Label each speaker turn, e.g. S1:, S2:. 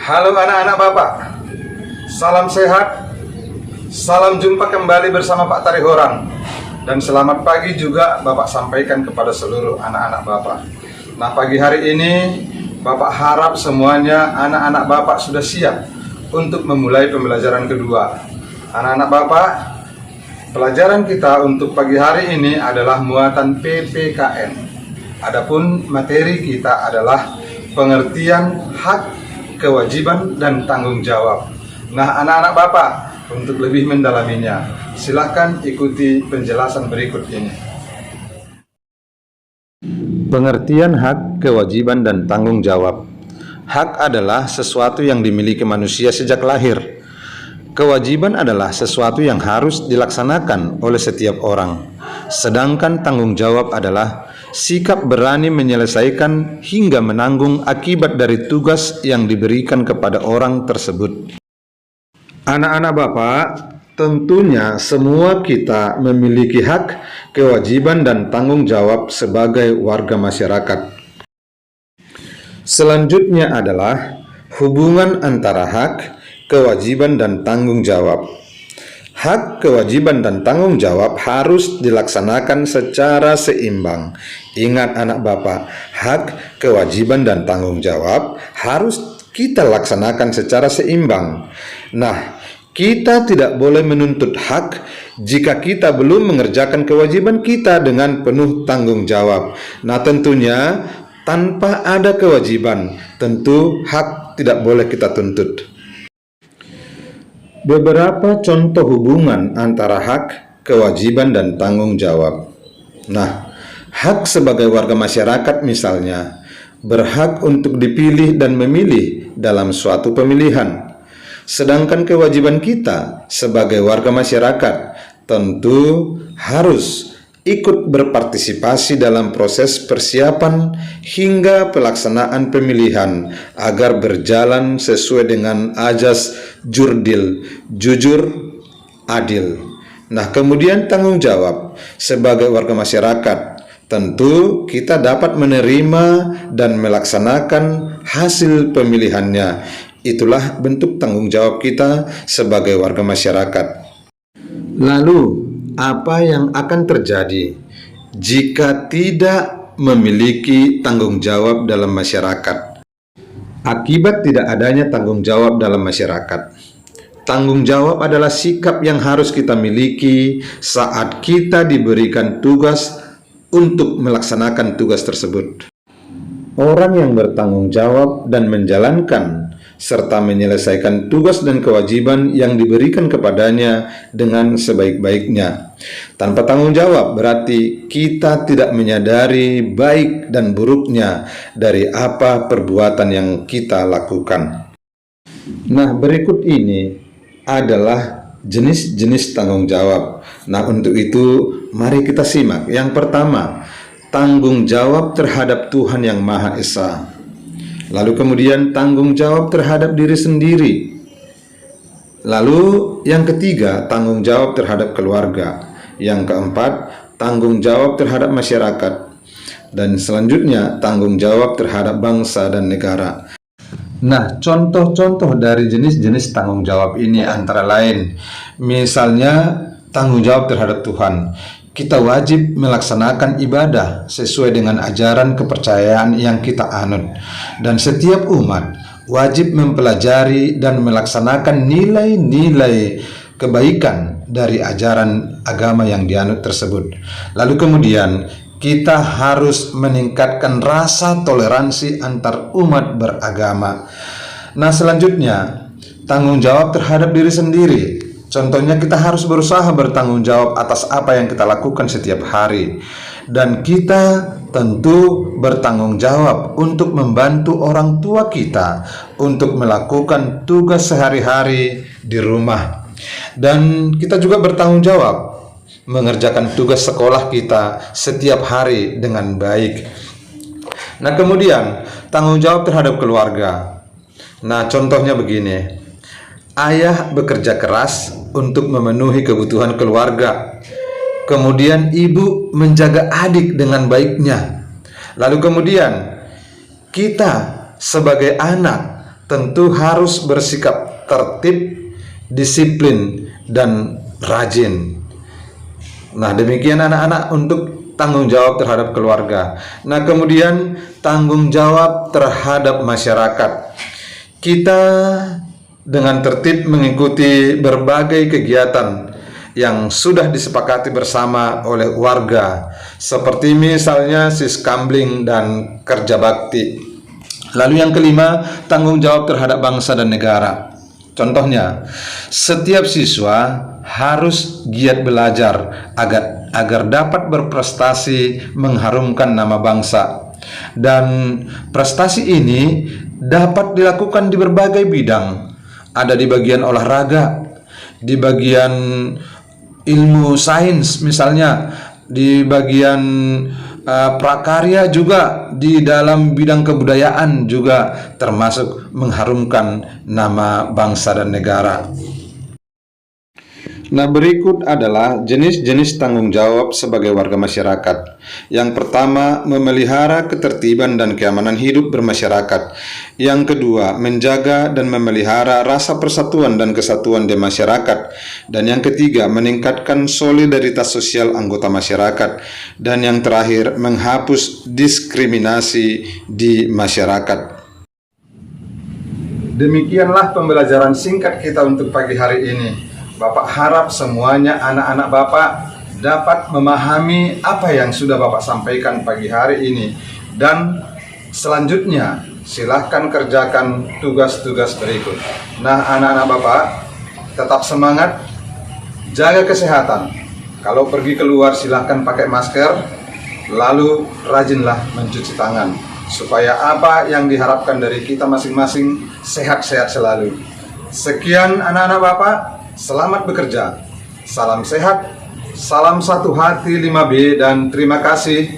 S1: Halo anak-anak Bapak, salam sehat, salam jumpa kembali bersama Pak Tarihorang. Dan selamat pagi juga Bapak sampaikan kepada seluruh anak-anak Bapak. Nah, pagi hari ini Bapak harap semuanya anak-anak Bapak sudah siap untuk memulai pembelajaran kedua. Anak-anak Bapak, pelajaran kita untuk pagi hari ini adalah muatan PPKN. Adapun materi kita adalah pengertian hak, kewajiban, dan tanggung jawab. Nah, anak-anak Bapak, untuk lebih mendalaminya, silakan ikuti penjelasan berikut ini. Pengertian hak, kewajiban, dan tanggung jawab. Hak adalah sesuatu yang dimiliki manusia sejak lahir. Kewajiban adalah sesuatu yang harus dilaksanakan oleh setiap orang. Sedangkan tanggung jawab adalah sikap berani menyelesaikan hingga menanggung akibat dari tugas yang diberikan kepada orang tersebut. Anak-anak Bapak, tentunya semua kita memiliki hak, kewajiban, dan tanggung jawab sebagai warga masyarakat. Selanjutnya adalah hubungan antara hak, kewajiban, dan tanggung jawab. Hak, kewajiban, dan tanggung jawab harus dilaksanakan secara seimbang. Ingat anak Bapak, hak, kewajiban, dan tanggung jawab harus kita laksanakan secara seimbang. Nah, kita tidak boleh menuntut hak jika kita belum mengerjakan kewajiban kita dengan penuh tanggung jawab. Nah, tentunya tanpa ada kewajiban, tentu hak tidak boleh kita tuntut. Beberapa contoh hubungan antara hak, kewajiban, dan tanggung jawab. Nah, hak sebagai warga masyarakat misalnya, berhak untuk dipilih dan memilih dalam suatu pemilihan. Sedangkan kewajiban kita sebagai warga masyarakat tentu harus ikut berpartisipasi dalam proses persiapan hingga pelaksanaan pemilihan agar berjalan sesuai dengan azas jurdil, jujur, adil. Nah, kemudian tanggung jawab sebagai warga masyarakat, tentu kita dapat menerima dan melaksanakan hasil pemilihannya. Itulah bentuk tanggung jawab kita sebagai warga masyarakat. Lalu, apa yang akan terjadi jika tidak memiliki tanggung jawab dalam masyarakat? Akibat tidak adanya tanggung jawab dalam masyarakat. Tanggung jawab adalah sikap yang harus kita miliki saat kita diberikan tugas untuk melaksanakan tugas tersebut. Orang yang bertanggung jawab dan menjalankan serta menyelesaikan tugas dan kewajiban yang diberikan kepadanya dengan sebaik-baiknya. Tanpa tanggung jawab berarti kita tidak menyadari baik dan buruknya dari apa perbuatan yang kita lakukan. Nah, berikut ini adalah jenis-jenis tanggung jawab. Nah, untuk itu mari kita simak. Yang pertama, tanggung jawab terhadap Tuhan Yang Maha Esa. Lalu kemudian tanggung jawab terhadap diri sendiri. Lalu yang ketiga, tanggung jawab terhadap keluarga. Yang keempat, tanggung jawab terhadap masyarakat. Dan selanjutnya, tanggung jawab terhadap bangsa dan negara. Nah, contoh-contoh dari jenis-jenis tanggung jawab ini antara lain, misalnya tanggung jawab terhadap Tuhan. Kita wajib melaksanakan ibadah sesuai dengan ajaran kepercayaan yang kita anut. Dan setiap umat wajib mempelajari dan melaksanakan nilai-nilai kebaikan dari ajaran agama yang dianut tersebut. Lalu kemudian kita harus meningkatkan rasa toleransi antar umat beragama. Nah, selanjutnya tanggung jawab terhadap diri sendiri. Contohnya kita harus berusaha bertanggung jawab atas apa yang kita lakukan setiap hari. Dan kita tentu bertanggung jawab untuk membantu orang tua kita untuk melakukan tugas sehari-hari di rumah. Dan kita juga bertanggung jawab mengerjakan tugas sekolah kita setiap hari dengan baik. Nah, kemudian tanggung jawab terhadap keluarga. Nah, contohnya begini. Ayah bekerja keras untuk memenuhi kebutuhan keluarga. Kemudian ibu menjaga adik dengan baiknya. Lalu kemudian kita sebagai anak tentu harus bersikap tertib, disiplin, dan rajin. Nah, demikian anak-anak untuk tanggung jawab terhadap keluarga. Nah, kemudian tanggung jawab terhadap masyarakat. Kita dengan tertib mengikuti berbagai kegiatan yang sudah disepakati bersama oleh warga, seperti misalnya siskambling dan kerja bakti. Lalu yang kelima, tanggung jawab terhadap bangsa dan negara. Contohnya, setiap siswa harus giat belajar agar dapat berprestasi mengharumkan nama bangsa. Dan prestasi ini dapat dilakukan di berbagai bidang. Ada di bagian olahraga, di bagian ilmu sains misalnya, di bagian prakarya juga, di dalam bidang kebudayaan juga, termasuk mengharumkan nama bangsa dan negara. Nah, berikut adalah jenis-jenis tanggung jawab sebagai warga masyarakat. Yang pertama, memelihara ketertiban dan keamanan hidup bermasyarakat. Yang kedua, menjaga dan memelihara rasa persatuan dan kesatuan di masyarakat. Dan yang ketiga, meningkatkan solidaritas sosial anggota masyarakat. Dan yang terakhir, menghapus diskriminasi di masyarakat. Demikianlah pembelajaran singkat kita untuk pagi hari ini. Bapak harap semuanya anak-anak Bapak dapat memahami apa yang sudah Bapak sampaikan pagi hari ini. Dan selanjutnya silahkan kerjakan tugas-tugas berikut. Nah, anak-anak Bapak tetap semangat, jaga kesehatan. Kalau pergi keluar silahkan pakai masker, lalu rajinlah mencuci tangan, supaya apa yang diharapkan dari kita masing-masing sehat-sehat selalu. Sekian anak-anak Bapak, selamat bekerja. Salam sehat, salam satu hati 5B, dan terima kasih.